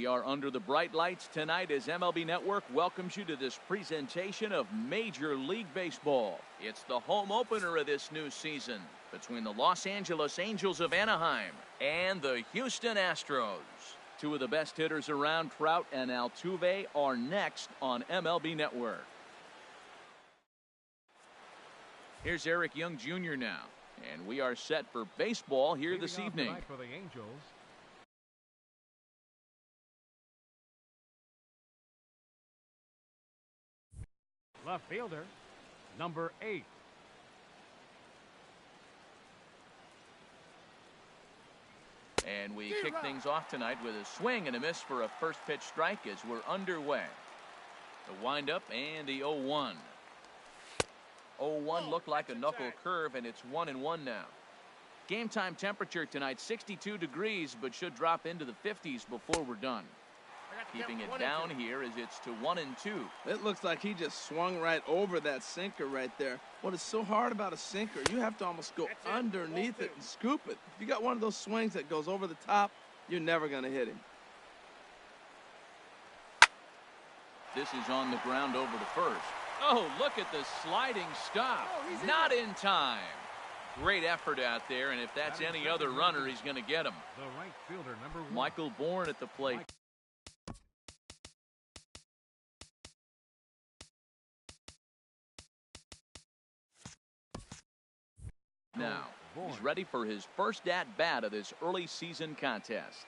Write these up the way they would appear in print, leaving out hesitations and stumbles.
We are under the bright lights tonight as MLB Network welcomes you to this presentation of Major League Baseball. It's the home opener of this new season between the Los Angeles Angels of Anaheim and the Houston Astros. Two of the best hitters around, Trout and Altuve, are next on MLB Network. Here's Eric Young Jr. now, and we are set for baseball here this evening. For the Angels, left fielder, number 8. And we kick things off tonight with a swing and a miss for a first pitch strike as we're underway. The windup and the 0-1. 0-1 looked like a knuckle curve, and it's 1-1 now. Game time temperature tonight 62 degrees, but should drop into the 50s before we're done. Keeping it down here as it's to 1-2. It looks like he just swung right over that sinker right there. What is so hard about a sinker, you have to almost go underneath it and scoop it. If you got one of those swings that goes over the top, you're never going to hit him. This is on the ground over to first. Oh, look at the sliding stop. Not in time. Great effort out there, and if that's any other runner, he's going to get him. The right fielder, number 1. Michael Bourne at the plate. Now, he's ready for his first at-bat of this early season contest.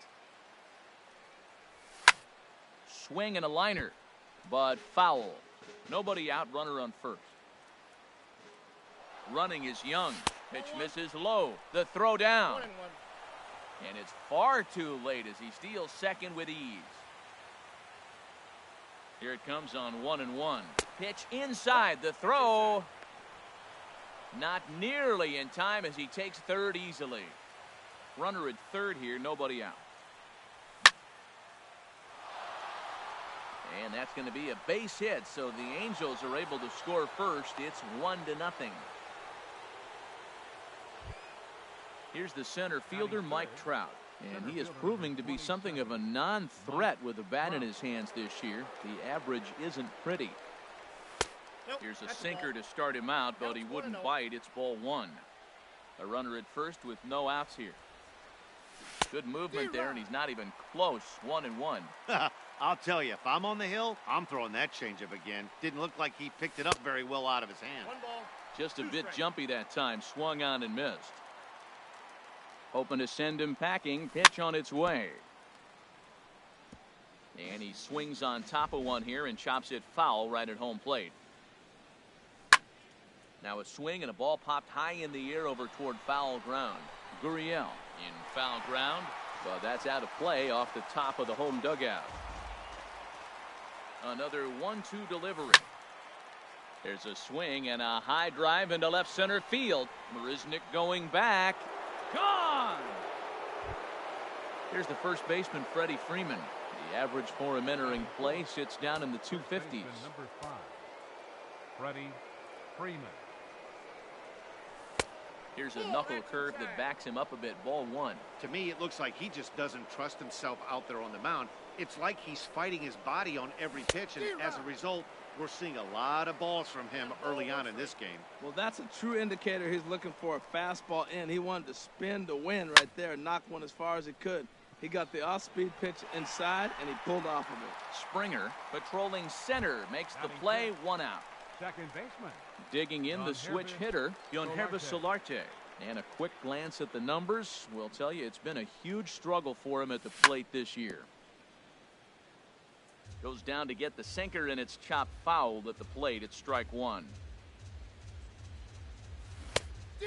Swing and a liner, but foul. Nobody out, runner on first. Running is Young. Pitch misses low. The throw down. And it's far too late as he steals second with ease. Here it comes on 1-1. Pitch inside. The throw. Not nearly in time as he takes third easily. Runner at third here, nobody out. And that's going to be a base hit, so the Angels are able to score first. It's 1-0. Here's the center fielder, Mike Trout. And he is proving to be something of a non-threat with the bat in his hands this year. The average isn't pretty. Here's a sinker to start him out, but he wouldn't bite. It's ball 1. A runner at first with no outs here. Good movement there, and he's not even close. 1-1. I'll tell you, if I'm on the hill, I'm throwing that changeup again. Didn't look like he picked it up very well out of his hand. Just a bit jumpy that time. Swung on and missed. Hoping to send him packing. Pitch on its way. And he swings on top of one here and chops it foul right at home plate. Now a swing and a ball popped high in the air over toward foul ground. Gurriel in foul ground, but that's out of play off the top of the home dugout. Another 1-2 delivery. There's a swing and a high drive into left center field. Marisnick going back. Gone! Here's the first baseman, Freddie Freeman. The average for him entering play sits down in the 250s. Number 5, Freddie Freeman. Here's a knuckle curve that backs him up a bit. Ball 1. To me, it looks like he just doesn't trust himself out there on the mound. It's like he's fighting his body on every pitch, and as a result, we're seeing a lot of balls from him early on in this game. Well, that's a true indicator he's looking for a fastball in. He wanted to spin to win right there and knock one as far as he could. He got the off-speed pitch inside, and he pulled off of it. Springer patrolling center makes the play. 1 out. Second baseman. Digging in the switch hitter, Yonhervis Solarte. And a quick glance at the numbers will tell you it's been a huge struggle for him at the plate this year. Goes down to get the sinker, and it's chopped foul at the plate. It's strike 1.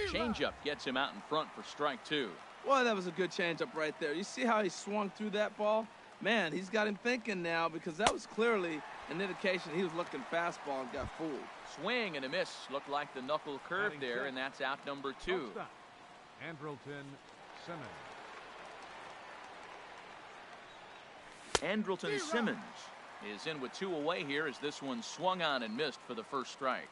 Changeup gets him out in front for strike 2. Well, that was a good changeup right there. You see how he swung through that ball? Man, he's got him thinking now, because that was clearly an indication he was looking fastball and got fooled. Swing and a miss. Looked like the knuckle curve there, and that's out number 2. Andrelton Simmons. Andrelton Simmons is in with 2 away here as this one swung on and missed for the first strike.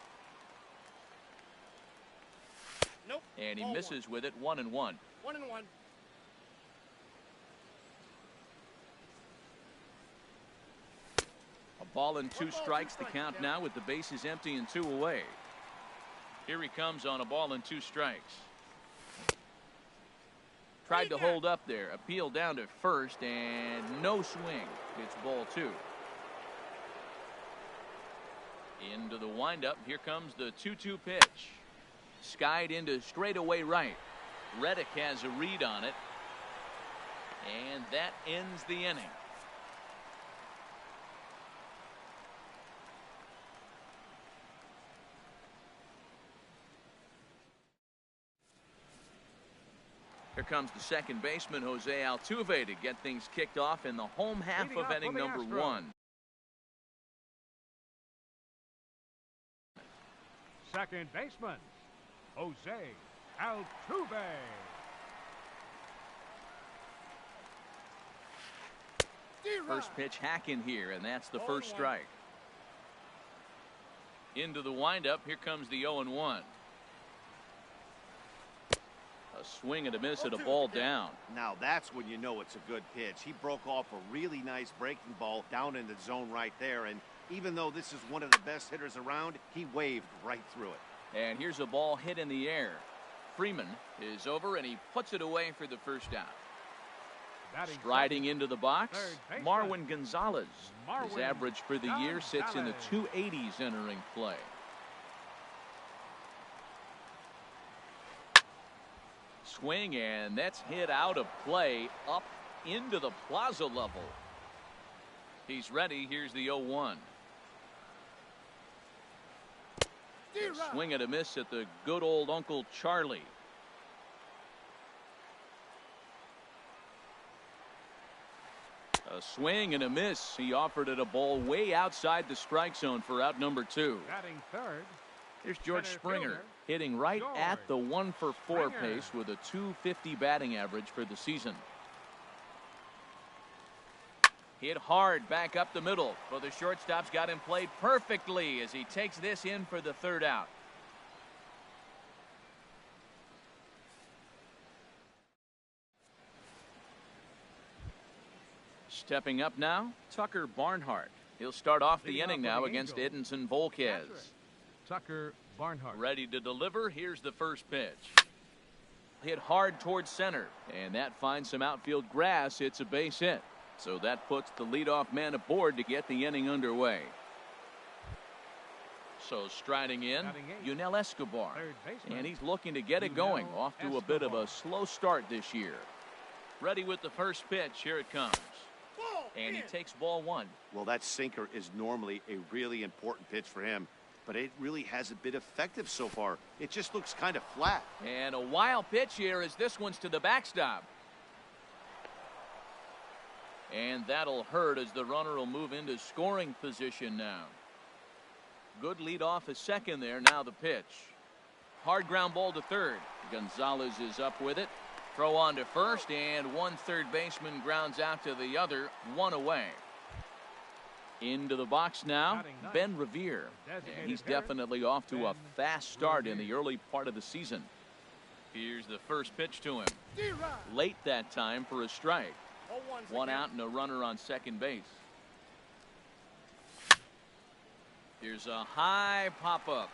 Nope. And he misses with it. 1-1. 1-1. Ball and 2 strikes the count now with the bases empty and 2 away. Here he comes on a ball and 2 strikes. Tried to hold up there. Appeal down to first and no swing. It's ball 2. Into the windup. Here comes the 2-2 pitch. Skied into straightaway right. Reddick has a read on it. And that ends the inning. Here comes the second baseman, Jose Altuve, to get things kicked off in the home half of inning number 1. Second baseman, Jose Altuve. First pitch hack in here, and that's the first strike. Into the windup. Here comes the 0-1. A swing and a miss at a ball down. Now that's when you know it's a good pitch. He broke off a really nice breaking ball down in the zone right there, and even though this is one of the best hitters around, he waved right through it. And here's a ball hit in the air. Freeman is over, and he puts it away for the first out. Striding into the box, Marwin Gonzalez. His average for the year sits in the 280s entering play. Swing, and that's hit out of play up into the plaza level. He's ready. Here's the 0-1. Swing and a miss at the good old Uncle Charlie. A swing and a miss. He offered it a ball way outside the strike zone for out number 2. Batting third. Here's George Springer hitting right at the 1-for-4 pace with a .250 batting average for the season. Hit hard back up the middle, but the shortstop's got him played perfectly as he takes this in for the third out. Stepping up now, Tucker Barnhart. He'll start off the inning now against Edinson Volquez. Tucker Barnhart. Ready to deliver. Here's the first pitch. Hit hard towards center, and that finds some outfield grass. It's a base hit. So that puts the leadoff man aboard to get the inning underway. So striding in, Yunel Escobar. And he's looking to get it going. Off to a bit of a slow start this year. Ready with the first pitch. Here it comes. And he takes ball 1. Well, that sinker is normally a really important pitch for him, but it really hasn't been effective so far. It just looks kind of flat. And a wild pitch here as this one's to the backstop. And that'll hurt as the runner will move into scoring position now. Good lead off a second there. Now the pitch. Hard ground ball to third. Gonzalez is up with it. Throw on to first, and one third baseman grounds out to the other, 1 away. Into the box now, Ben Revere. And he's definitely off to a fast start in the early part of the season. Here's the first pitch to him. Late that time for a strike. 1 out and a runner on second base. Here's a high pop-up.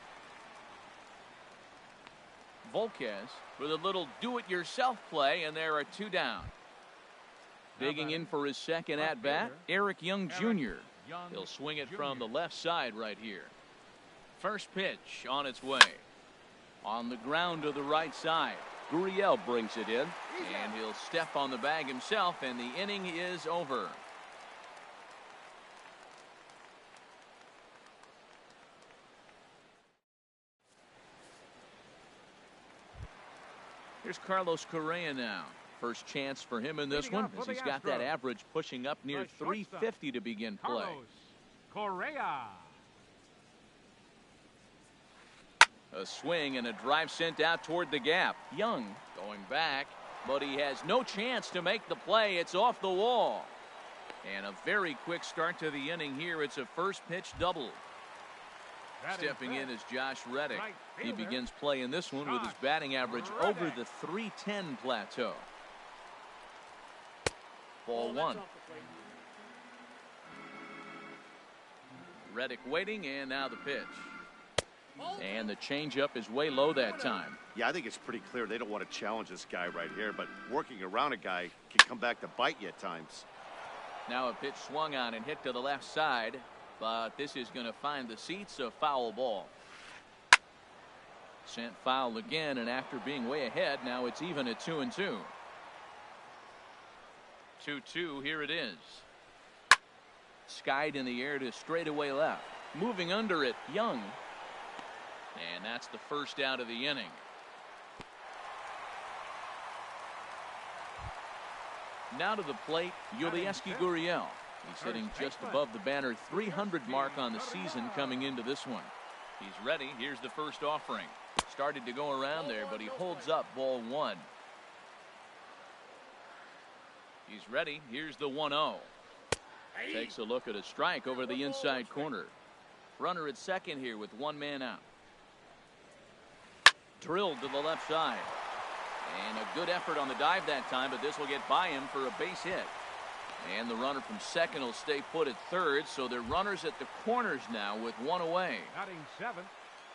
Volquez with a little do-it-yourself play, and there are 2 down. Digging in for his second at-bat, Eric Young Jr. He'll swing it from the left side right here. First pitch on its way. On the ground to the right side. Gurriel brings it in, and he'll step on the bag himself, and the inning is over. Here's Carlos Correa now. First chance for him in this one, as he's got that average pushing up near 350 to begin play. Correa. A swing and a drive sent out toward the gap. Young going back, but he has no chance to make the play. It's off the wall. And a very quick start to the inning here. It's a first pitch double. Stepping in is Josh Reddick. He begins play in this one with his batting average over the .310 plateau. Ball 1. Reddick waiting, and now the pitch. And the changeup is way low that time. Yeah, I think it's pretty clear they don't want to challenge this guy right here, but working around a guy can come back to bite you at times. Now a pitch swung on and hit to the left side, but this is going to find the seats, a foul ball. Sent foul again, and after being way ahead, now it's even at 2-2. 2-2, here it is. Skied in the air to straightaway left. Moving under it, Young. And that's the first out of the inning. Now to the plate, Yulieski Gurriel. He's hitting just above the banner 300 mark on the season coming into this one. He's ready. Here's the first offering. Started to go around there, but he holds up ball 1. He's ready. Here's the 1-0. Takes a look at a strike over the inside corner. Runner at second here with one man out. Drilled to the left side. And a good effort on the dive that time, but this will get by him for a base hit. And the runner from second will stay put at third, so they're runners at the corners now with one away. Batting 7th.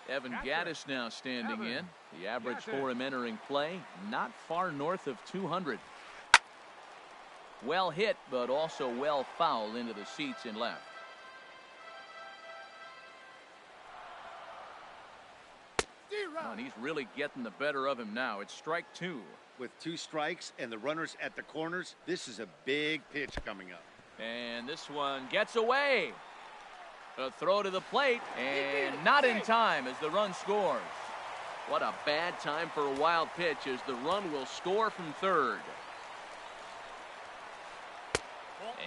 Evan Gaddis now standing in. The average for him entering play, not far north of 200. Well hit, but also well fouled into the seats in left. And he's really getting the better of him now. It's strike 2. With 2 strikes and the runners at the corners, this is a big pitch coming up. And this one gets away. A throw to the plate, and not in time as the run scores. What a bad time for a wild pitch as the run will score from third.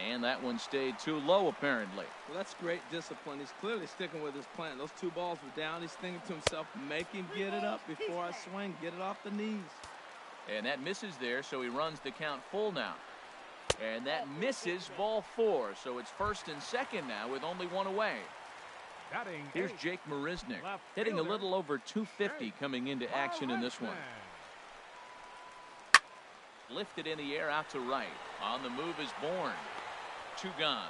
And that one stayed too low, apparently. Well, that's great discipline. He's clearly sticking with his plan. Those 2 balls were down. He's thinking to himself, make him get it up before I swing. Get it off the knees. And that misses there, so he runs the count full now. And that misses ball 4, so it's first and second now with only one away. Here's Jake Marisnick, hitting a little over 250 coming into action in this one. Lifted in the air out to right. On the move is Bourne. 2 gone.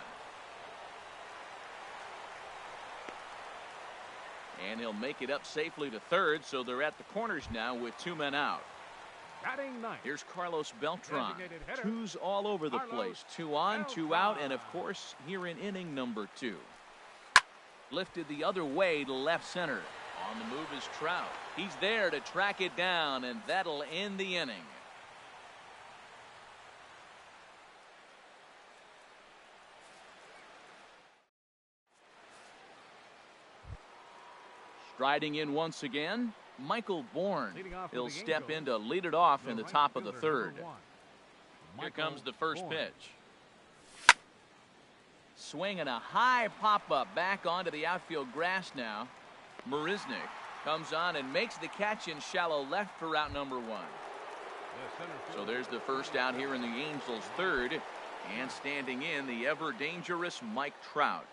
And he'll make it up safely to third, so they're at the corners now with 2 men out. Here's Carlos Beltran. 2s all over the place. 2 on, 2 out, and of course here in inning number 2. Lifted the other way to left center. On the move is Trout. He's there to track it down, and that'll end the inning. Striding in once again, Michael Bourne. He'll step in to lead it off in the top of the third. Here comes the first pitch. Swinging a high pop-up back onto the outfield grass now. Marisnick comes on and makes the catch in shallow left for out number 1. So there's the first out here in the Angels' third. And standing in, the ever-dangerous Mike Trout.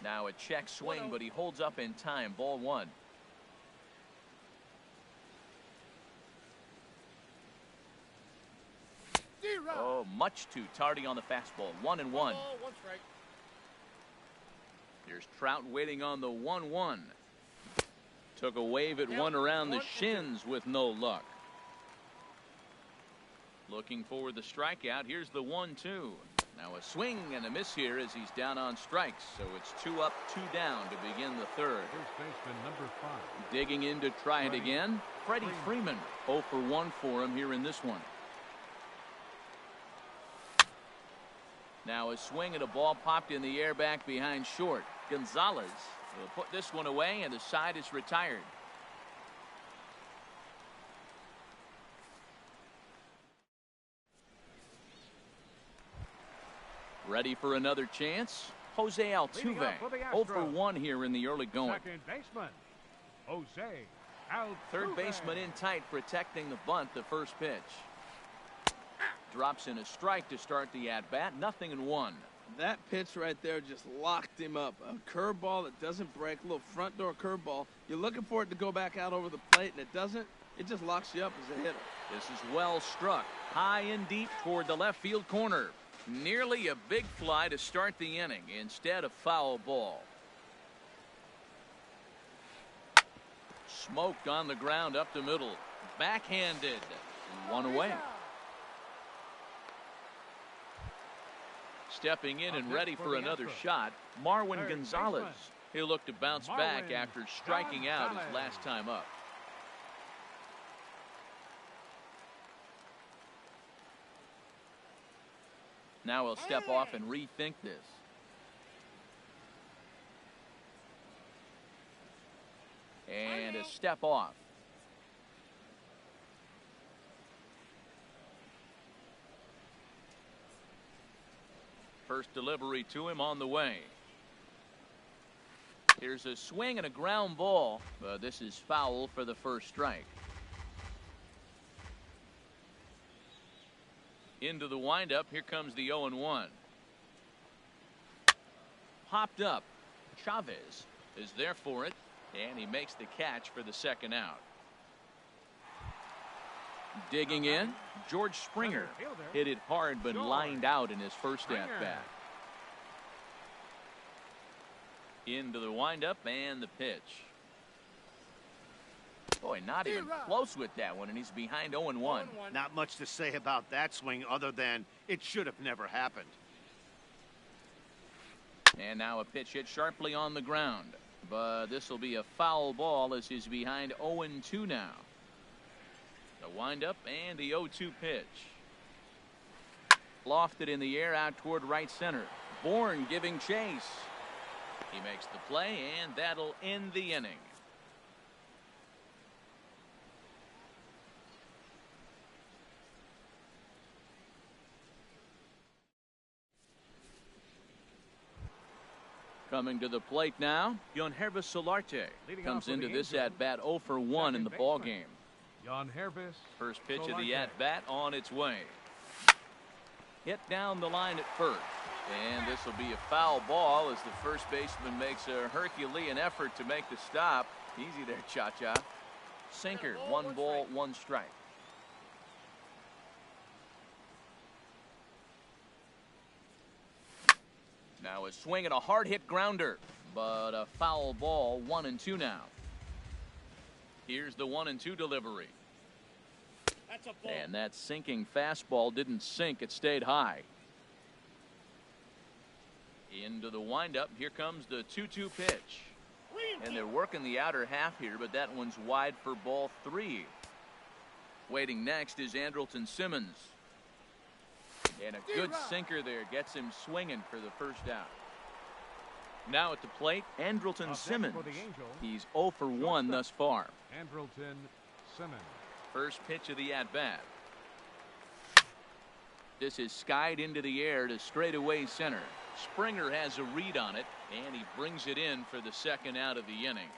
Now a check swing, but he holds up in time. Ball 1. Oh, much too tardy on the fastball. 1-1. Here's Trout waiting on the 1-1. Took a wave at one around the shins with no luck. Looking for the strikeout. Here's the 1-2. Now a swing and a miss here as he's down on strikes. So it's 2 up, 2 down to begin the third. First baseman number 5. Digging in to try it again. Freddie Freeman. 0 for 1 for him here in this one. Now a swing and a ball popped in the air back behind short. Gonzalez will put this one away, and the side is retired. Ready for another chance? Jose Altuve, 0 for 1 here in the early going. Second baseman, Jose Altuve. Third baseman in tight, protecting the bunt, the first pitch. Drops in a strike to start the at-bat, 0-1. That pitch right there just locked him up. A curveball that doesn't break, a little front door curveball. You're looking for it to go back out over the plate, and it doesn't. It just locks you up as a hitter. This is well struck, high and deep toward the left field corner. Nearly a big fly to start the inning. Instead, a foul ball. Smoked on the ground up the middle. Backhanded. One away. Stepping in and ready for another shot, Marwin Gonzalez. He'll look to bounce back after striking out his last time up. Now he'll step off and rethink this. And a step off. First delivery to him on the way. Here's a swing and a ground ball. This is foul for the first strike. Into the windup. Here comes the 0-1. Popped up. Chavez is there for it, and he makes the catch for the second out. Digging in, George Springer hit it hard but lined out in his first at-bat. Into the windup and the pitch. Boy, not even close with that one, and he's behind 0-1. Not much to say about that swing other than it should have never happened. And now a pitch hit sharply on the ground. But this will be a foul ball as he's behind 0-2 now. The windup and the 0-2 pitch. Lofted in the air out toward right center. Bourne giving chase. He makes the play, and that'll end the inning. Coming to the plate now, Yonhervis Solarte comes into this at-bat 0-for-1 in the ball game. First pitch of the at-bat on its way. Hit down the line at first. And this will be a foul ball as the first baseman makes a Herculean effort to make the stop. Easy there, Cha-Cha. Sinker, 1 ball, 1 strike. Now a swing and a hard hit grounder, but a foul ball. 1-2 now. Here's the 1-2 delivery. And that sinking fastball didn't sink, it stayed high. Into the windup. Here comes the 2-2 pitch. And they're working the outer half here, but that one's wide for ball 3. Waiting next is Andrelton Simmons. And a good sinker there gets him swinging for the first out. Now at the plate, Andrelton Simmons. He's 0-for-1 thus far. Andrelton Simmons. First pitch of the at-bat. This is skied into the air to straightaway center. Springer has a read on it, and he brings it in for the second out of the inning.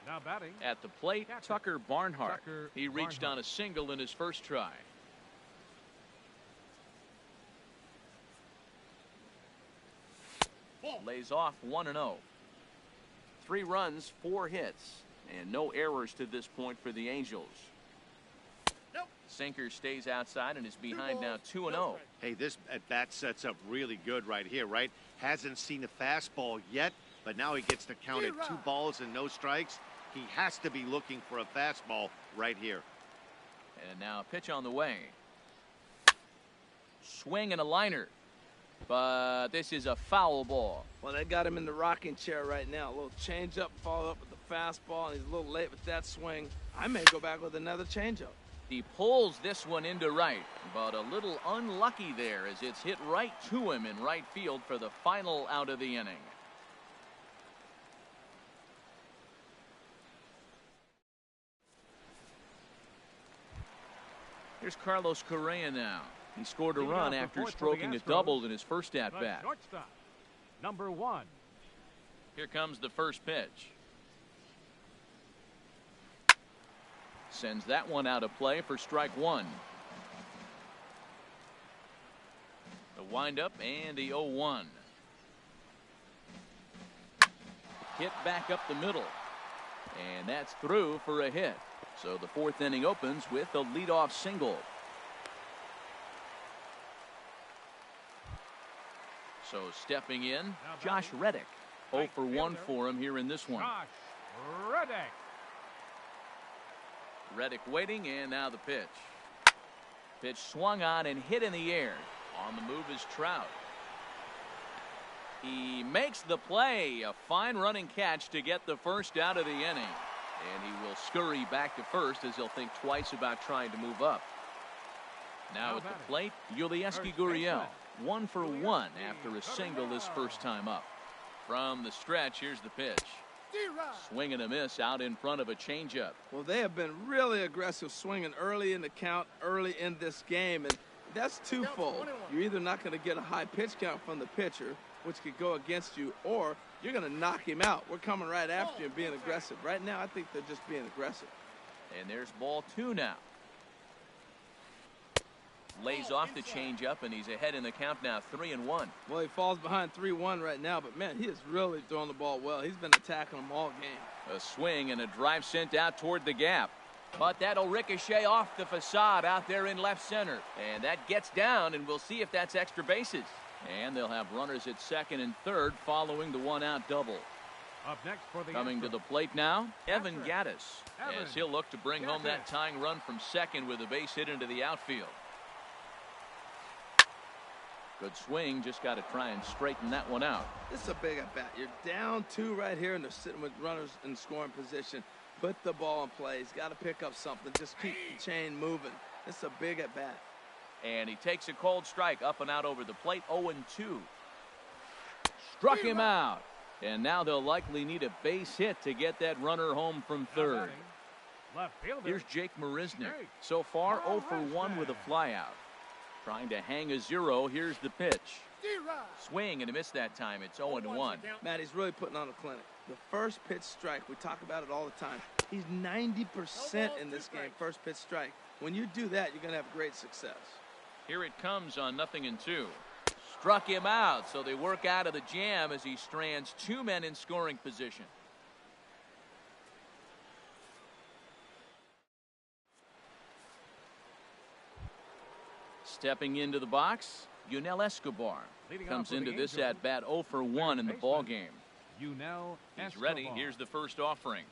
Now batting at the plate, Tucker Barnhart. He reached on a single in his first try. Lays off 1-0. 3 runs, 4 hits, and no errors to this point for the Angels. Sinker stays outside and is behind now 2-0. Hey, this at bat sets up really good right here, right? Hasn't seen a fastball yet, but now he gets to count at 2 balls and no strikes. He has to be looking for a fastball right here. And now a pitch on the way. Swing and a liner. But this is a foul ball. Well, they got him in the rocking chair right now. A little changeup, followed up with the fastball, and he's a little late with that swing. I may go back with another changeup. He pulls this one into right, but a little unlucky there as it's hit right to him in right field for the final out of the inning. Here's Carlos Correa now. He scored a run after stroking a double in his first at-bat. Number 1. Here comes the first pitch. Sends that one out of play for strike 1. The windup and the 0-1. Hit back up the middle. And that's through for a hit. So the 4th inning opens with a leadoff single. So stepping in, Josh Reddick. 0 for 1 for him here in this one. Josh Reddick. Reddick waiting, and now the pitch. Pitch swung on and hit in the air. On the move is Trout. He makes the play. A fine running catch to get the first out of the inning. And he will scurry back to first as he'll think twice about trying to move up. Now at the plate, Yulieski Gurriel. 1 for 1 after a single this first time up. From the stretch, here's the pitch. Swing and a miss out in front of a changeup. Well, they have been really aggressive swinging early in the count, early in this game, and that's twofold. You're either not going to get a high pitch count from the pitcher, which could go against you, or you're going to knock him out. We're coming right after you and being aggressive. Right now, I think they're just being aggressive. And there's ball 2 now. Lays off the changeup, and he's ahead in the count now, 3-1. Well, he falls behind 3-1 right now, but man, he is really throwing the ball well. He's been attacking them all game. A swing and a drive sent out toward the gap. But that'll ricochet off the facade out there in left center. And that gets down, and we'll see if that's extra bases. And they'll have runners at second and third following the 1-out double. Up next for the Coming to the plate now, Evan Gattis, as he'll look to bring home that tying run from second with a base hit into the outfield. Good swing, just got to try and straighten that one out. This is a big at-bat. You're down 2 right here, and they're sitting with runners in scoring position. Put the ball in play. He's got to pick up something. Just keep the chain moving. This is a big at-bat. And he takes a cold strike up and out over the plate, 0-2. Struck him out. And now they'll likely need a base hit to get that runner home from third. Here's Jake Marisnick. So far, 0 for 1 with a flyout. Trying to hang a 0. Here's the pitch. Swing and a miss that time. It's 0-1. Matt, he's really putting on a clinic. The first pitch strike, we talk about it all the time. He's 90% in this game, first pitch strike. When you do that, you're going to have great success. Here it comes on 0-2. Struck him out, so they work out of the jam as he strands 2 men in scoring position. Stepping into the box, Yunel Escobar comes into this at-bat 0 for 1 in the ballgame. He's ready. Here's the first offering.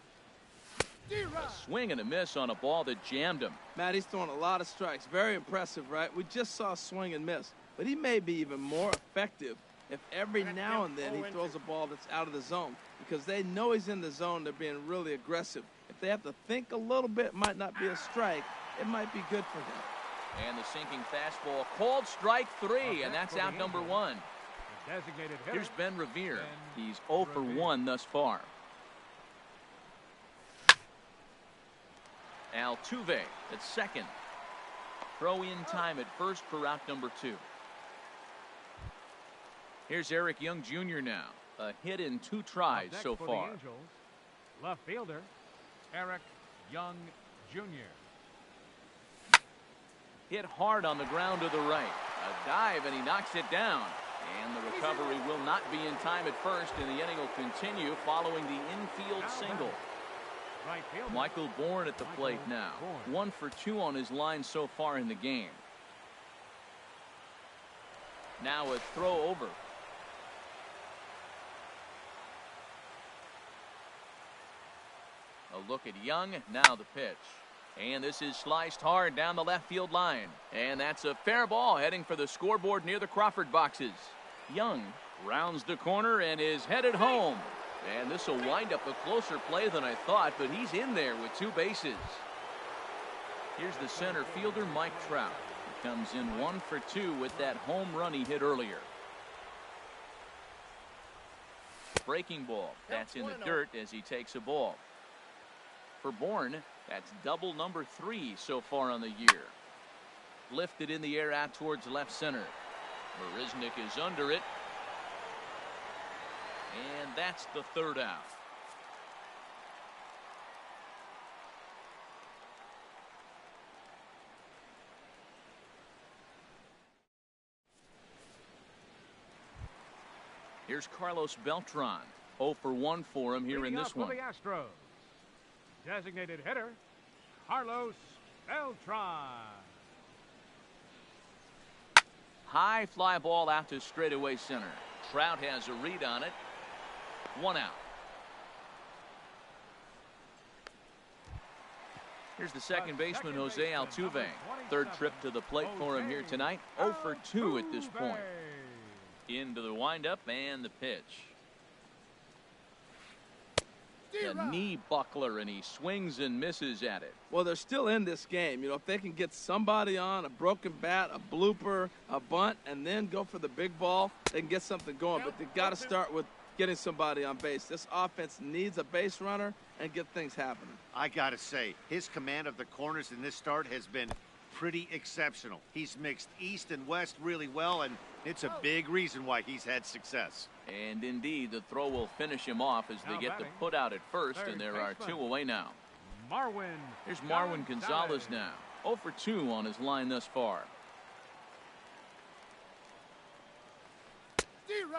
A swing and a miss on a ball that jammed him. Matt, he's throwing a lot of strikes. Very impressive, right? We just saw a swing and miss. But he may be even more effective if every now and then he throws a ball that's out of the zone. Because they know he's in the zone. They're being really aggressive. If they have to think a little bit, it might not be a strike. It might be good for him. And the sinking fastball, called strike 3, and that's out number 1. Here's Ben Revere. He's 0 for 1 thus far. Altuve at second. Throw in time at first for out number 2. Here's Eric Young Jr. now. A hit in 2 tries so far. Left fielder, Eric Young Jr. Hit hard on the ground to the right. A dive, and he knocks it down. And the recovery will not be in time at first, and the inning will continue following the infield single. Michael Bourne at the plate now. 1 for 2 on his line so far in the game. Now a throw over. A look at Young. Now the pitch. And this is sliced hard down the left field line. And that's a fair ball heading for the scoreboard near the Crawford boxes. Young rounds the corner and is headed home. And this will wind up a closer play than I thought, but he's in there with 2 bases. Here's the center fielder, Mike Trout. He comes in 1 for 2 with that home run he hit earlier. Breaking ball. That's in the dirt as he takes a ball. For Bourne, that's double number 3 so far on the year. Lifted in the air out towards left center. Marisnick is under it. And that's the 3rd out. Here's Carlos Beltran. 0 for 1 for him here in this one. For the Astros, designated hitter, Carlos Beltran. High fly ball out to straightaway center. Trout has a read on it. 1 out. Here's the second baseman, Jose Altuve. Third trip to the plate for him here tonight. 0 for 2 at this point. Into the windup and the pitch. A knee buckler, and he swings and misses at it. Well, they're still in this game. You know, if they can get somebody on, a broken bat, a blooper, a bunt, and then go for the big ball, they can get something going. But they've got to start with getting somebody on base. This offense needs a base runner and get things happening. I got to say, his command of the corners in this start has been pretty exceptional. He's mixed east and west really well, and it's a big reason why he's had success. And indeed, the throw will finish him off as they get the put out at first, and there are 2 away now. Here's Marwin Gonzalez now. 0 for 2 on his line thus far.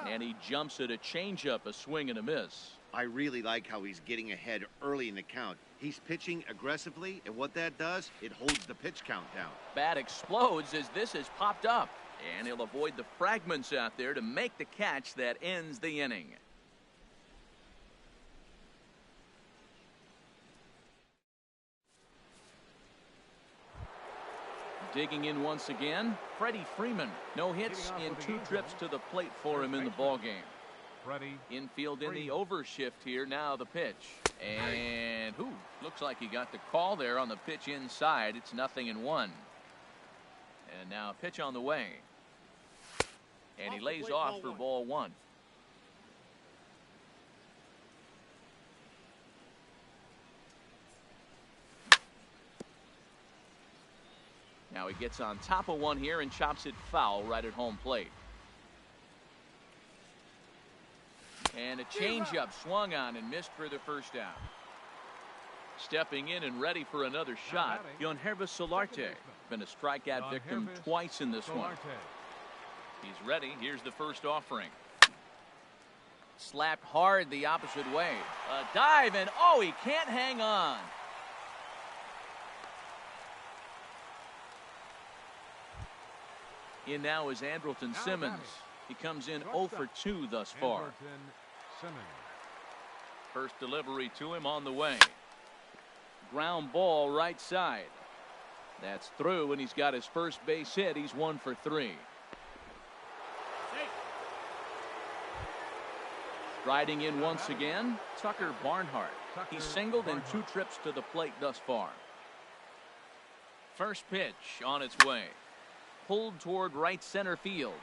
And he jumps at a changeup, a swing and a miss. I really like how he's getting ahead early in the count. He's pitching aggressively, and what that does, it holds the pitch count down. Bat explodes as this has popped up, and he'll avoid the fragments out there to make the catch that ends the inning. Digging in once again, Freddie Freeman. No hits in 2 trips to the plate for him in the ballgame. Infield in the overshift here. Now the pitch. And looks like he got the call there on the pitch inside. It's 0-1. And now a pitch on the way. And he lays off for ball 1. Now he gets on top of one here and chops it foul right at home plate. And a changeup swung on and missed for the first out. Stepping in and ready for another shot, Yonervis Solarte. Been a strikeout victim twice in this one. He's ready. Here's the first offering. Slapped hard the opposite way. A dive, and he can't hang on. In now is Andrelton Simmons. He comes in 0 for 2 thus far. First delivery to him on the way. Ground ball right side. That's through, and he's got his first base hit. He's 1 for 3. Riding in once again, Tucker Barnhart. He's singled in 2 trips to the plate thus far. First pitch on its way. Pulled toward right center field.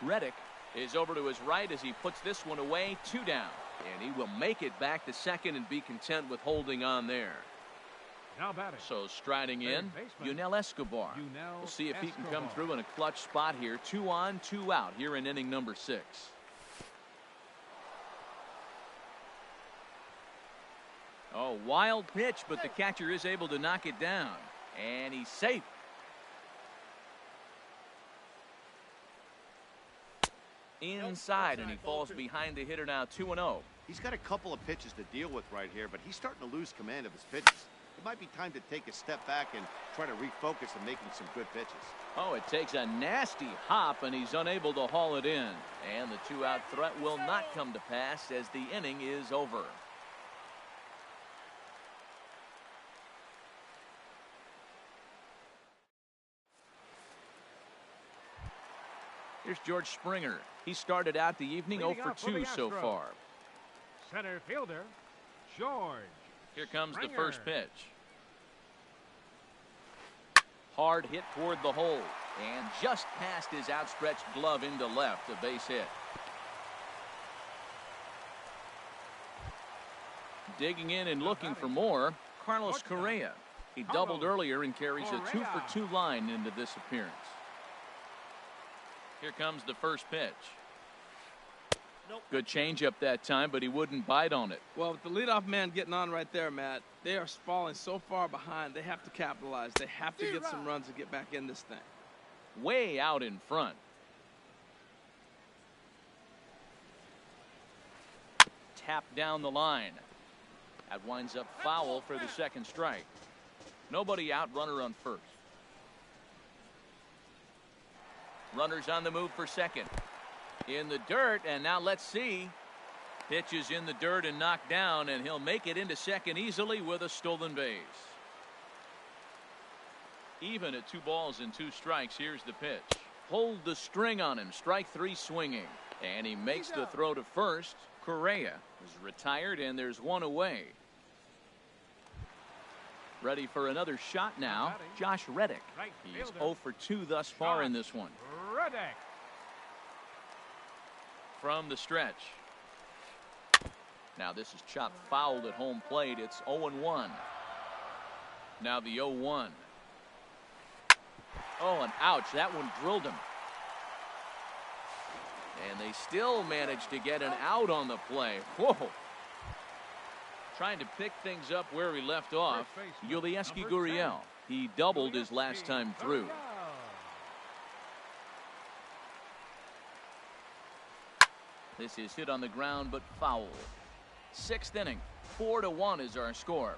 Reddick is over to his right as he puts this one away. 2 down. And he will make it back to second and be content with holding on there. So striding in, Yunel Escobar. We'll see if he can come through in a clutch spot here. 2 on, 2 out here in inning number 6. Wild pitch, but the catcher is able to knock it down. And he's safe. Inside, and he falls behind the hitter now. 2-0. He's got a couple of pitches to deal with right here, but he's starting to lose command of his pitches. It might be time to take a step back and try to refocus on making some good pitches. It takes a nasty hop, and he's unable to haul it in. And the 2-out threat will not come to pass as the inning is over. Here's George Springer. He started out the evening 0 for 2 so far. Center fielder, George. Here comes Springer. The first pitch. Hard hit toward the hole. And just past his outstretched glove into left. A base hit. Digging in and looking for more, Carlos Correa. He doubled earlier and carries a 2 for 2 line into this appearance. Here comes the first pitch. Good changeup that time, but he wouldn't bite on it. Well, with the leadoff man getting on right there, Matt, they are falling so far behind. They have to capitalize. They have to get some runs to get back in this thing. Way out in front. Tapped down the line. That winds up foul for the second strike. Nobody out, runner on first. Runners on the move for second. In the dirt, and now let's see. Pitch is in the dirt and knocked down, and he'll make it into second easily with a stolen base. Even at 2 balls and 2 strikes. Here's the pitch. Hold the string on him. Strike 3 swinging. And he makes the throw to first. Correa is retired, and there's 1 away. Ready for another shot now. Josh Reddick. He's 0 for 2 thus far in this one. Reddick. From the stretch. Now this is chopped fouled at home plate. It's 0-1. Now the 0-1. Oh, and ouch, that one drilled him. And they still managed to get an out on the play. Whoa. Trying to pick things up where he left off. Yulieski Gurriel. He doubled his last time through. This is hit on the ground, but foul. 6th inning. 4-1 is our score.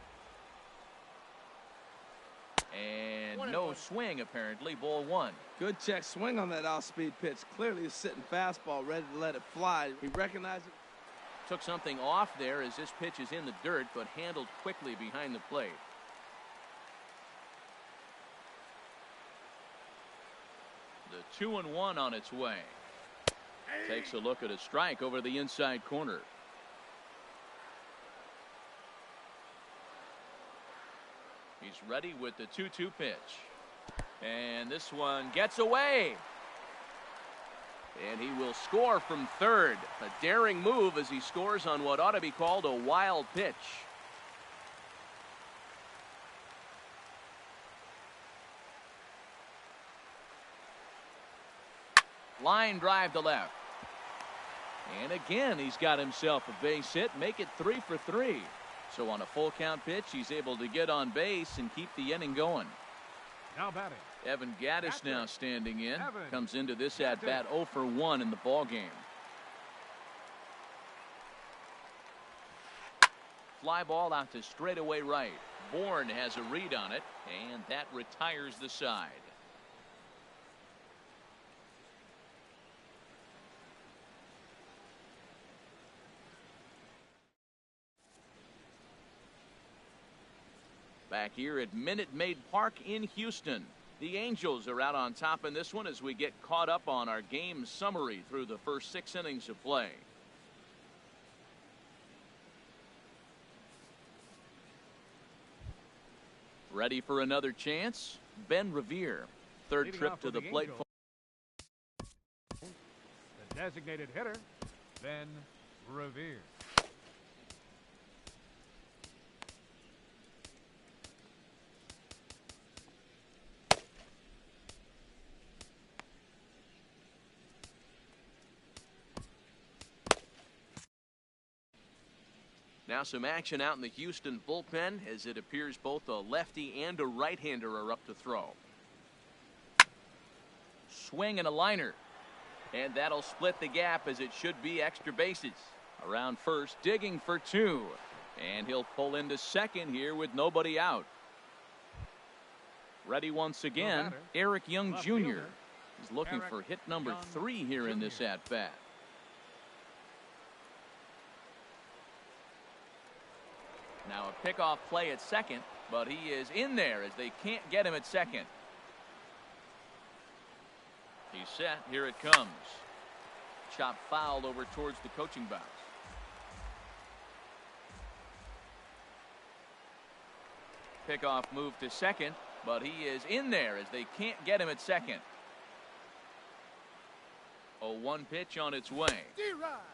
And no swing, apparently. Ball 1. Good check swing on that off-speed pitch. Clearly a sitting fastball, ready to let it fly. He recognized it. Took something off there as this pitch is in the dirt, but handled quickly behind the plate. The 2-1 on its way. Takes a look at a strike over the inside corner. He's ready with the 2-2 pitch. And this one gets away. And he will score from third. A daring move as he scores on what ought to be called a wild pitch. Line drive to left. And again, he's got himself a base hit. Make it 3 for 3. So on a full count pitch, he's able to get on base and keep the inning going. Now batting. Evan Gattis now standing in. Comes into this at bat 0 for 1 in the ball game. Fly ball out to straightaway right. Bourne has a read on it, and that retires the side. Back here at Minute Maid Park in Houston. The Angels are out on top in this one as we get caught up on our game summary through the first 6 innings of play. Ready for another chance? Ben Revere. Third trip to the plate. The designated hitter, Ben Revere. Now some action out in the Houston bullpen as it appears both a lefty and a right-hander are up to throw. Swing and a liner. And that'll split the gap as it should be extra bases. Around first, digging for 2. And he'll pull into second here with nobody out. Ready once again, Eric Young Jr. He's looking for hit number 3 here in this at-bat. Now a pickoff play at second, but he is in there as they can't get him at second. He's set. Here it comes. Chop fouled over towards the coaching box. Pickoff move to second, but he is in there as they can't get him at second. 0-1 pitch on its way.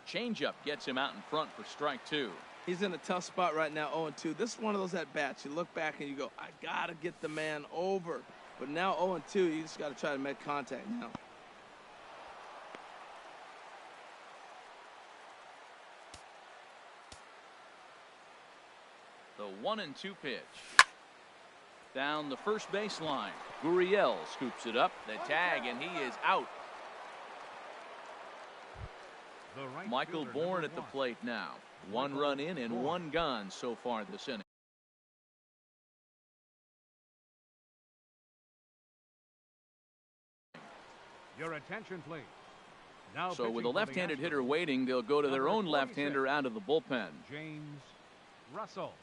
Changeup gets him out in front for strike 2. He's in a tough spot right now, 0-2. This is one of those at-bats. You look back and you go, I got to get the man over. But now 0-2, you just got to try to make contact now. The 1-2 pitch. Down the first baseline. Gurriel scoops it up. The tag, and he is out. Michael Bourne at the plate now. 1 run in and 1 gone so far this inning. Your attention, please. Now So with a pitching for the left-handed hitter Astros, waiting, they'll go to their number own 46, left-hander out of the bullpen. James Russell.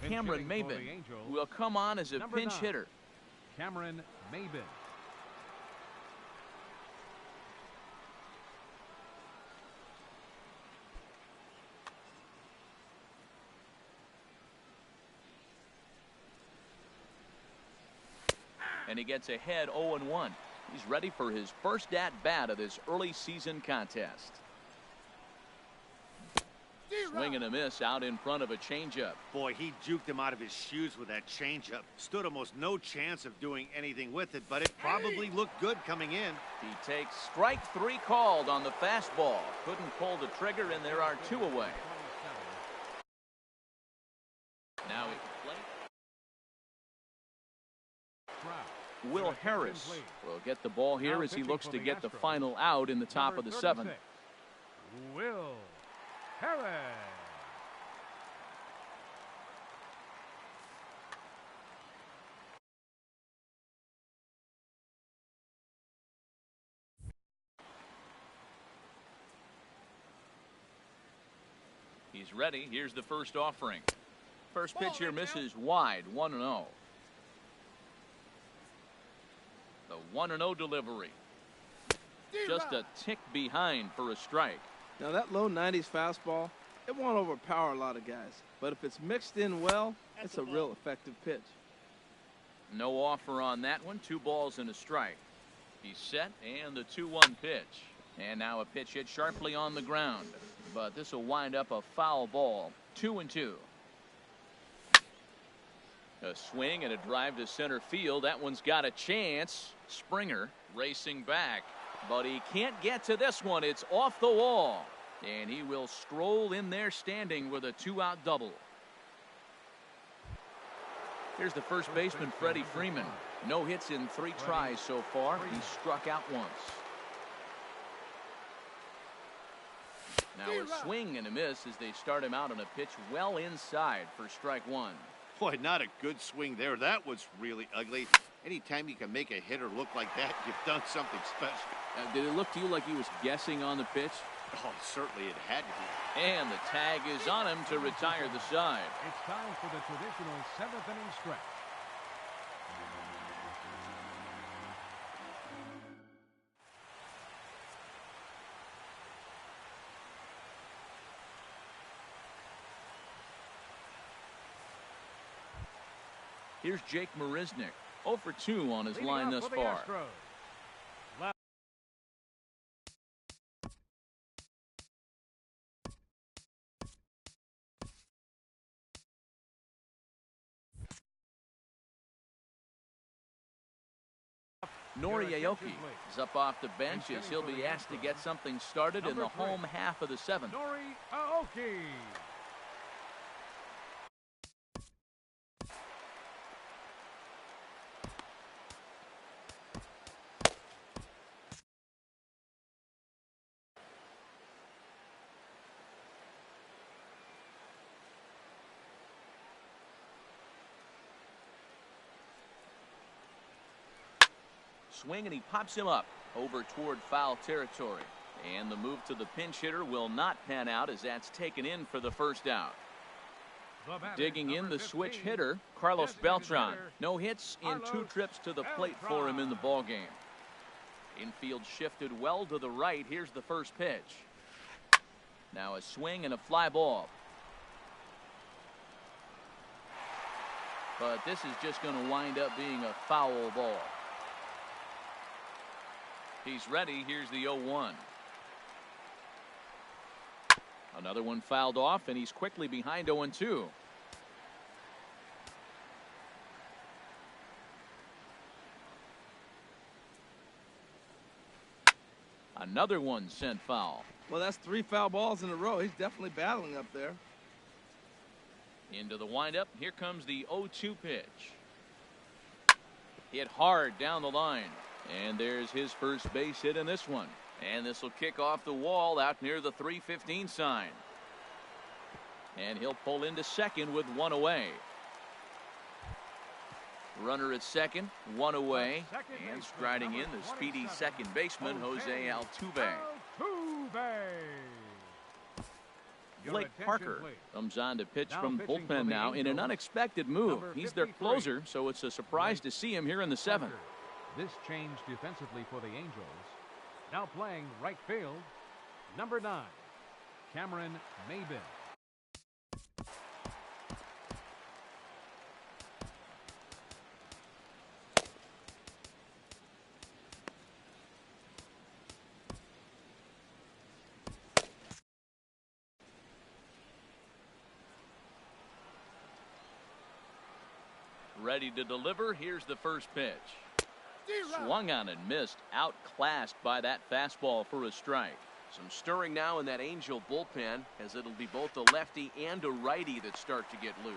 Cameron Pinch hitting for Maben the Angels, will come on as a number pinch 9, hitter. Cameron Maben. And he gets ahead 0-1. He's ready for his first at-bat of this early season contest. Swing and a miss out in front of a changeup. Boy, he juked him out of his shoes with that changeup. Stood almost no chance of doing anything with it, but it probably looked good coming in. He takes strike 3 called on the fastball. Couldn't pull the trigger, and there are 2 away. Now at the plate, Will Harris will get the ball here as he looks to get the final out in the top of the 7th. Will Harris. He's ready. Here's the first offering. First pitch here misses wide, 1-0. The 1-0 delivery. Just a tick behind for a strike. Now that low 90s fastball, it won't overpower a lot of guys. But if it's mixed in well, it's a real effective pitch. No offer on that one. 2 balls and a strike. He's set, and the 2-1 pitch. And now a pitch hit sharply on the ground. But this will wind up a foul ball. 2-2. A swing and a drive to center field. That one's got a chance. Springer racing back. But he can't get to this one. It's off the wall. And he will stroll in there standing with a 2-out double. Here's the first baseman, Freddie Freeman. No hits in 3 tries so far. He struck out once. Now a swing and a miss as they start him out on a pitch well inside for strike 1. Boy, not a good swing there. That was really ugly. Anytime you can make a hitter look like that, you've done something special. Did it look to you like he was guessing on the pitch? Oh, certainly it had to be. And the tag is on him to retire the side. It's time for the traditional 7th inning stretch. Here's Jake Marisnick, 0 for 2 on his Leading line off thus for the far. Astros, Nori Aoki is up off the bench as he'll be asked to get something started in the home half of the 7th. Nori Aoki. Swing and he pops him up over toward foul territory. And the move to the pinch hitter will not pan out as that's taken in for the first out. Digging in the switch hitter, Carlos Beltran. No hits in 2 trips to the plate for him in the ballgame. Infield shifted well to the right. Here's the first pitch. Now a swing and a fly ball. But this is just going to wind up being a foul ball. He's ready. Here's the 0-1. Another one fouled off, and he's quickly behind 0-2. Another one sent foul. Well, that's 3 foul balls in a row. He's definitely battling up there. Into the windup. Here comes the 0-2 pitch. Hit hard down the line. And there's his first base hit in this one. And this will kick off the wall out near the 315 sign. And he'll pull into second with one away. Runner at second, one away. And striding in, the speedy second baseman, Jose Altuve. Blake Parker comes on to pitch from the bullpen now in an unexpected move. He's their closer, so it's a surprise to see him here in the seventh. This change defensively for the Angels. Now playing right field, number 9, Cameron Maybin. Ready to deliver. Here's the first pitch. Swung on and missed. Outclassed by that fastball for a strike. Some stirring now in that Angel bullpen, as it'll be both a lefty and a righty that start to get loose.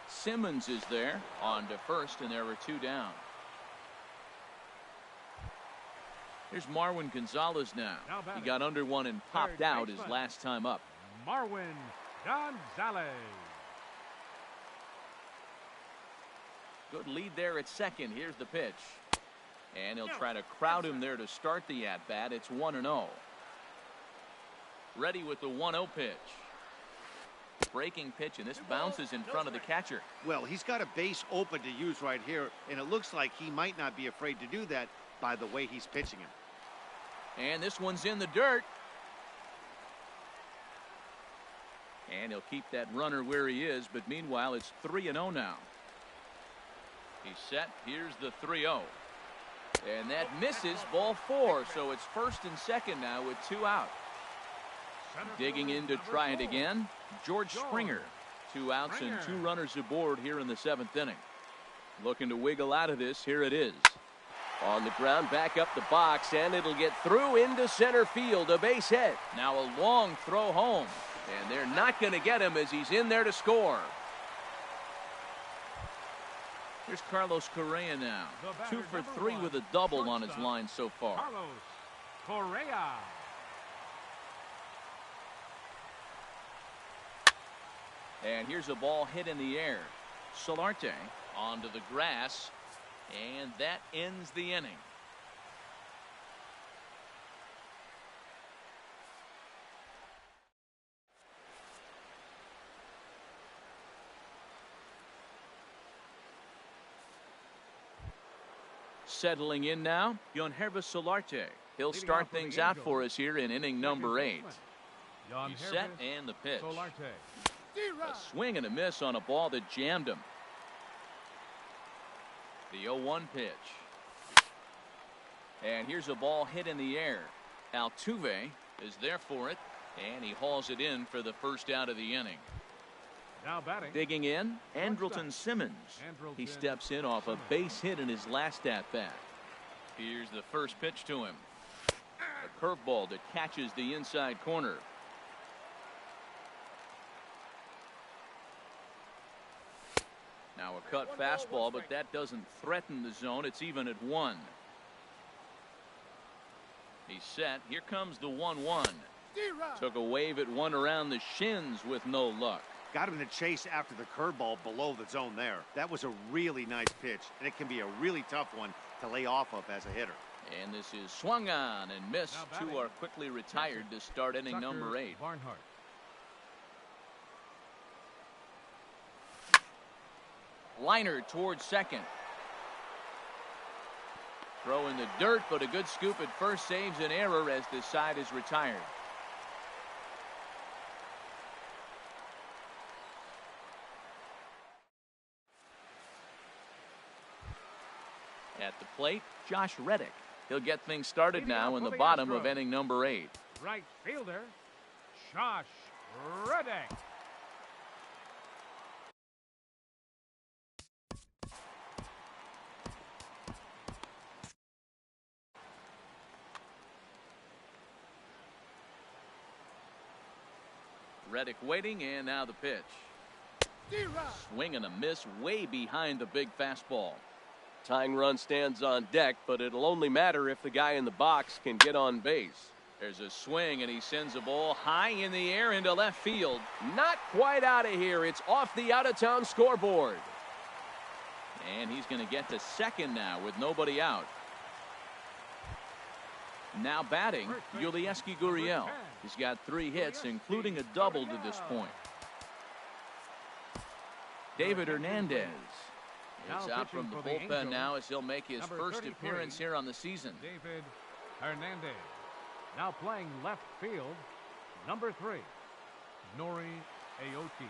Simmons is there on to first, and there are 2 down. Here's Marwin Gonzalez now. He got under one and popped out his last time up. Marwin Gonzalez. Good lead there at second. Here's the pitch. And he'll try to crowd him there to start the at-bat. It's 1-0. Ready with the 1-0 pitch. Breaking pitch, and this bounces in front of the catcher. Well, he's got a base open to use right here, and it looks like he might not be afraid to do that by the way he's pitching him. And this one's in the dirt. And he'll keep that runner where he is, but meanwhile, it's 3-0 now. He's set. Here's the 3-0. And that misses, ball 4. So it's first and second now with 2 out. Digging in to try it again, George Springer. 2 outs and 2 runners aboard here in the 7th inning. Looking to wiggle out of this. Here it is. On the ground, back up the box, and it'll get through into center field. A base hit. Now a long throw home. And they're not going to get him as he's in there to score. Here's Carlos Correa now. 2 for 3 with a double on his line so far. Carlos Correa. And here's a ball hit in the air. Solarte onto the grass. And that ends the inning. Settling in now, Yonhervis Solarte. He'll start things out for us here in inning number 8. He's set, and the pitch. A swing and a miss on a ball that jammed him. The 0-1 pitch. And here's a ball hit in the air. Altuve is there for it, and he hauls it in for the first out of the inning. Now batting. Digging in, Andrelton Simmons. He steps in off a base hit in his last at-bat. Here's the first pitch to him. A curveball that catches the inside corner. Now a cut fastball, but that doesn't threaten the zone. It's even at 1. He's set. Here comes the 1-1. Took a wave at 1 around the shins with no luck. Got him in the chase after the curveball below the zone there. That was a really nice pitch, and it can be a really tough one to lay off of as a hitter. And this is swung on and missed. 2 are quickly retired to start inning number 8. Barnhart. Liner towards second. Throw in the dirt, but a good scoop at first saves an error as this side is retired. At the plate, Josh Reddick. He'll get things started now in the bottom of inning number 8. Right fielder, Josh Reddick. Reddick waiting, and now the pitch. Swing and a miss way behind the big fastball. Tying run stands on deck, but it'll only matter if the guy in the box can get on base. There's a swing, and he sends a ball high in the air into left field. Not quite out of here. It's off the out-of-town scoreboard. And he's going to get to second now with nobody out. Now batting, Yulieski Gurriel. He's got 3 hits, including a double to this point. David Hernandez is out from the bullpen now as he'll make his first appearance here on the season. David Hernandez. Now playing left field, number 3, Nori Aoki.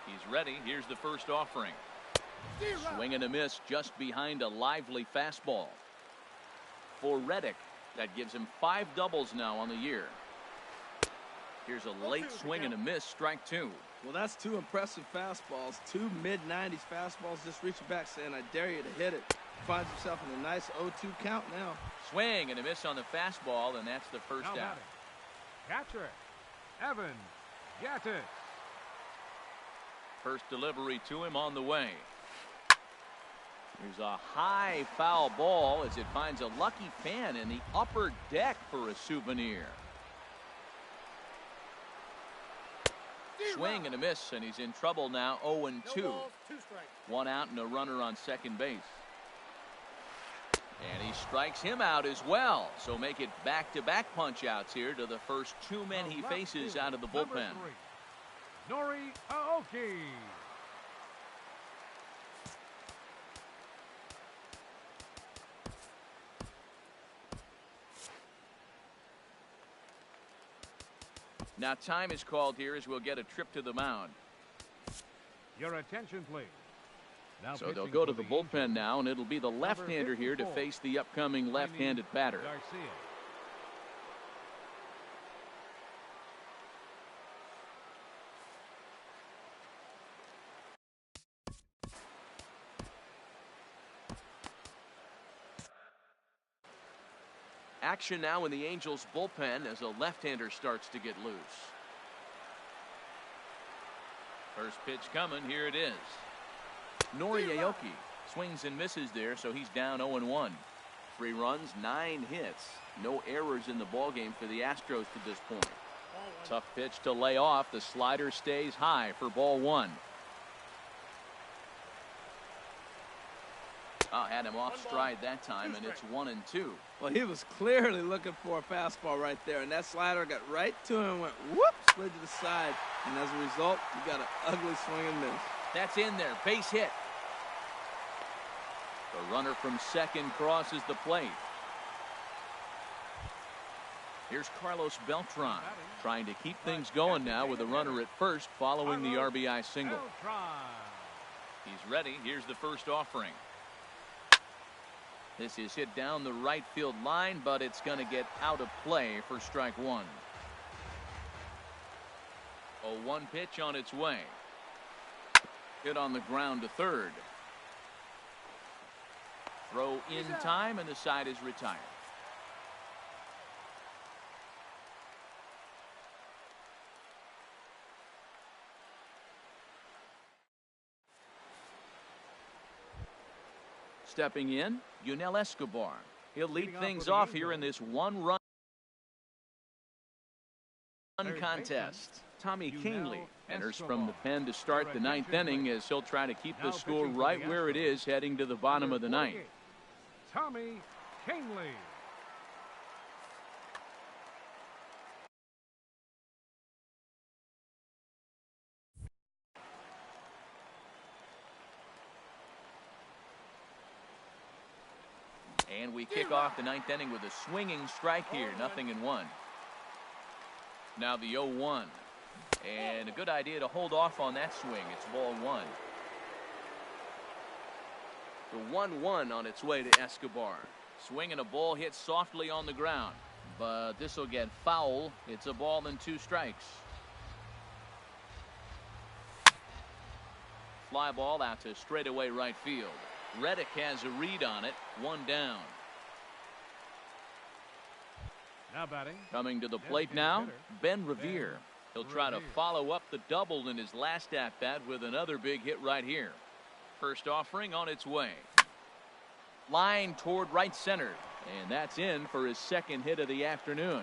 He's ready. Here's the first offering. Swing and a miss just behind a lively fastball. For Reddick, that gives him 5 doubles now on the year. Here's a late swing and a miss, strike 2. Well, that's 2 impressive fastballs. 2 mid-90s fastballs just reaching back saying, I dare you to hit it. Finds himself in a nice 0-2 count now. Swing and a miss on the fastball, and that's the first out. Catcher, Evan Gattis. First delivery to him on the way. There's a high foul ball as it finds a lucky fan in the upper deck for a souvenir. Swing and a miss, and he's in trouble now. 0-2. 1 out and a runner on second base. And he strikes him out as well. So make it back-to-back punch-outs here to the first 2 men he faces out of the bullpen. Nori Aoki. Now time is called here as we'll get a trip to the mound. Your attention, please. Now so they'll go to the bullpen now, and it'll be the left-hander here to face the upcoming left-handed batter. Garcia. Action now in the Angels bullpen as a left-hander starts to get loose. First pitch coming. Here it is. Nori Aoki swings and misses there, so he's down 0-1. 3 runs, 9 hits. No errors in the ballgame for the Astros to this point. Tough pitch to lay off. The slider stays high for ball 1. Oh, had him off stride that time, and it's 1-2. Well, he was clearly looking for a fastball right there, and that slider got right to him and went whoop, slid to the side. And as a result, you got an ugly swing and miss. That's in there. Base hit. The runner from second crosses the plate. Here's Carlos Beltran trying to keep things going now with a runner at first following the RBI single. He's ready. Here's the first offering. This is hit down the right field line, but it's going to get out of play for strike 1. 0-1 pitch on its way. Hit on the ground to third. Throw in time, and the side is retired. Stepping in, Yunel Escobar. He'll lead things off here in this 1-run contest. Tommy Kingley enters from the pen to start the 9th inning as he'll try to keep the score right where it is heading to the bottom of the 9th. Tommy Kingley. And we kick off the 9th inning with a swinging strike here. 0-1. Now the 0-1. And a good idea to hold off on that swing. It's ball 1. The 1-1 on its way to Escobar. Swing and a ball hit softly on the ground. But this will get foul. It's a ball and 2 strikes. fly ball out to straightaway right field. Reddick has a read on it. One down. Now batting. Coming to the plate now, Ben Revere. He'll try to follow up the double in his last at-bat with another big hit right here. First offering on its way. Line toward right center. And that's in for his second hit of the afternoon.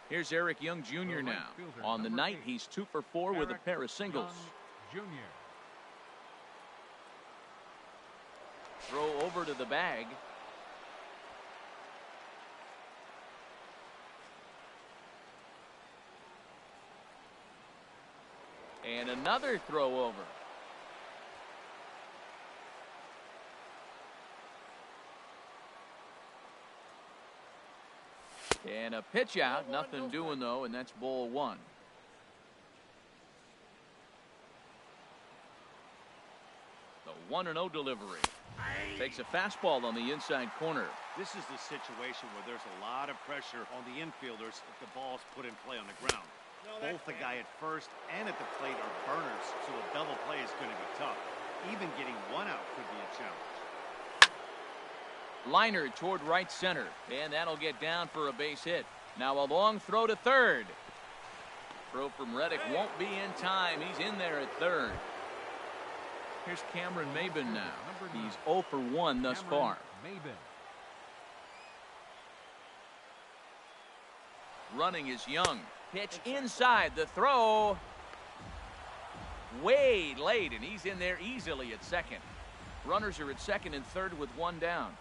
Here's Eric Young Jr. now. On the night, he's 2 for 4 with a pair of singles. Jr. Throw over to the bag. And another throw over. And a pitch out, nothing doing though, and that's ball 1. The 1-0 delivery. Takes a fastball on the inside corner. This is the situation where there's a lot of pressure on the infielders if the ball's put in play on the ground. Both the guy at first and at the plate are burners, so a double play is going to be tough. Even getting one out could be a challenge. Liner toward right center, and that'll get down for a base hit. Now a long throw to third. Throw from Reddick won't be in time. He's in there at third. Here's Cameron Maben now. He's 0 for 1 thus far. Running is Young. Pitch inside. The throw way late, and he's in there easily at second. Runners are at second and third with one down.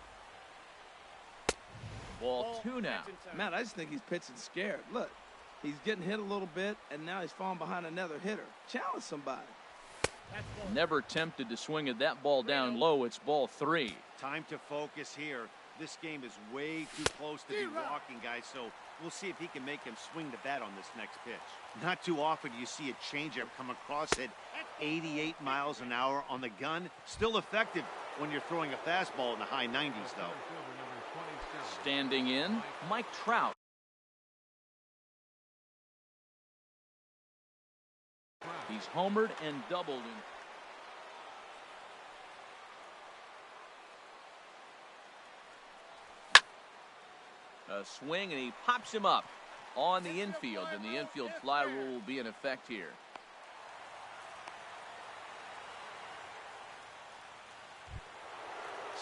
Ball 2 now. Matt, I just think he's pitching scared. Look, he's getting hit a little bit, and now he's falling behind another hitter. Challenge somebody. Never tempted to swing at that ball down low. It's ball 3. Time to focus here. This game is way too close to be walking, guys, so we'll see if he can make him swing the bat on this next pitch. Not too often you see a changeup come across at 88 miles an hour on the gun. Still effective when you're throwing a fastball in the high 90s, though. Standing in, Mike Trout. He's homered and doubled. A swing, and he pops him up on the infield, and the infield fly rule will be in effect here.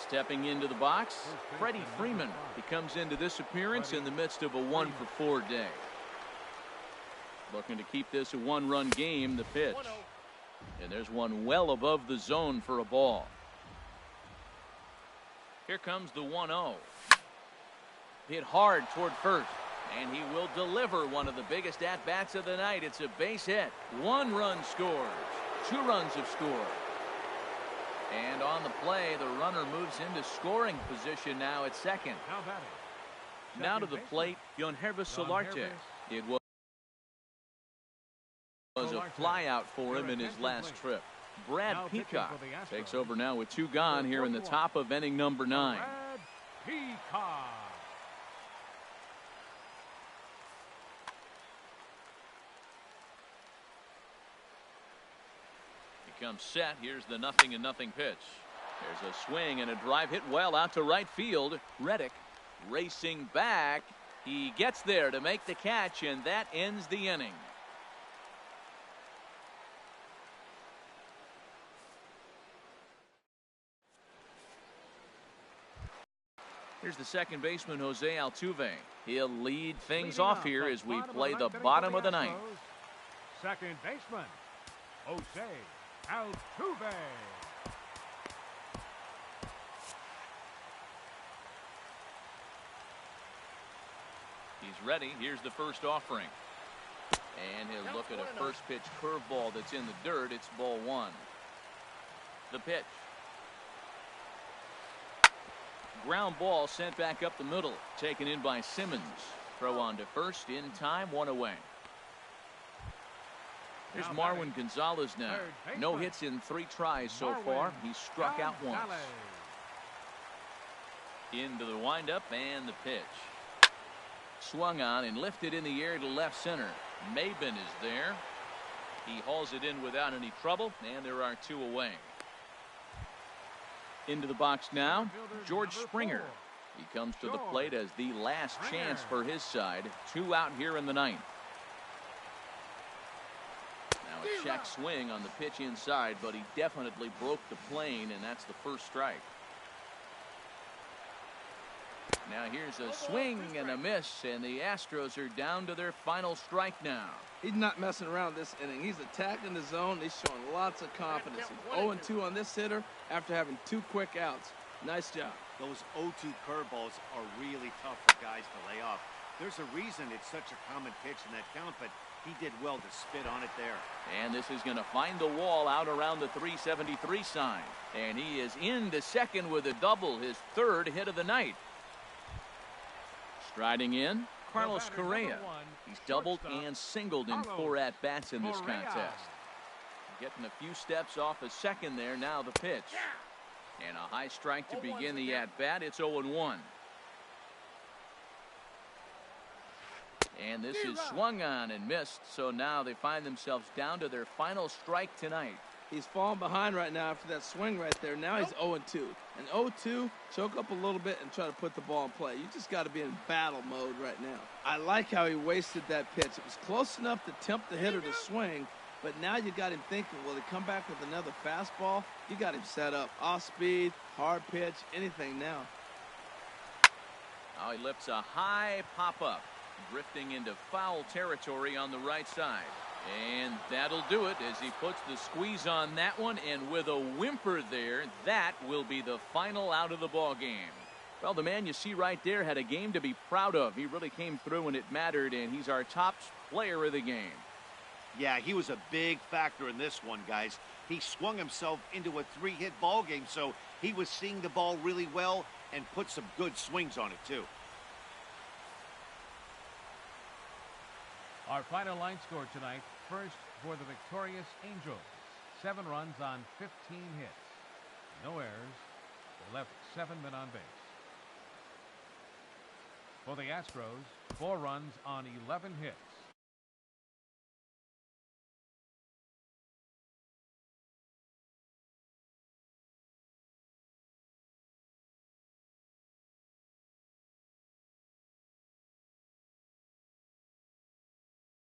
Stepping into the box, Freddie Freeman. He comes into this appearance in the midst of a 1 for 4 day. Looking to keep this a 1-run game. The pitch. And there's one well above the zone for a ball. Here comes the 1-0. Hit hard toward first. And he will deliver one of the biggest at-bats of the night. It's a base hit. 1 run scores. 2 runs have scored. And on the play, the runner moves into scoring position now at second. Now to the plate, Yonhervis Solarte. It was a flyout for him in his last trip. Brad Peacock takes over now with 2 gone here in the top of inning number 9. Brad Peacock. He comes set. Here's the 0-0 pitch. There's a swing and a drive hit well out to right field. Reddick racing back. He gets there to make the catch, and that ends the inning. Here's the second baseman, Jose Altuve. He'll lead things off here as we play the bottom of the ninth. Second baseman, Jose Altuve. He's ready. Here's the first offering. And he'll look at a first pitch curveball that's in the dirt. It's ball 1. The pitch. Ground ball sent back up the middle. Taken in by Simmons. Throw on to first in time. 1 away. Here's Marwin Gonzalez now. No hits in 3 tries so far. He's struck out once. Into the windup and the pitch. Swung on and lifted in the air to left center. Maben is there. He hauls it in without any trouble, and there are 2 away. Into the box now, George Springer. He comes to the plate as the last chance for his side. 2 out here in the 9th. Now a check swing on the pitch inside, but he definitely broke the plane, and that's the first strike. Now here's a swing and a miss, and the Astros are down to their final strike now. He's not messing around this inning. He's attacking the zone. He's showing lots of confidence. He's 0-2 on this hitter after having 2 quick outs. Nice job. Those 0-2 curveballs are really tough for guys to lay off. There's a reason it's such a common pitch in that count, but he did well to spit on it there. And this is going to find the wall out around the 373 sign. And he is into second with a double, his 3rd hit of the night. Striding in, Carlos Correa. He's doubled and singled in 4 at-bats in this contest. Getting a few steps off a second there. Now the pitch. And a high strike to begin the at-bat. It's 0-1. And this is swung on and missed. So now they find themselves down to their final strike tonight. He's falling behind right now after that swing right there. Now he's 0-2. And 0-2, choke up a little bit and try to put the ball in play. You just got to be in battle mode right now. I like how he wasted that pitch. It was close enough to tempt the hitter to swing, but now you got him thinking, will he come back with another fastball? You got him set up. Off speed, hard pitch, anything now. Now he lifts a high pop-up, drifting into foul territory on the right side. And that'll do it as he puts the squeeze on that one, and with a whimper there, that will be the final out of the ball game. Well, the man you see right there had a game to be proud of. He really came through when it mattered, and he's our top player of the game. Yeah, he was a big factor in this one, guys. He swung himself into a 3-hit ball game, so he was seeing the ball really well and put some good swings on it too. Our final line score tonight, first for the victorious Angels. 7 runs on 15 hits. No errors. They left 7 men on base. For the Astros, 4 runs on 11 hits.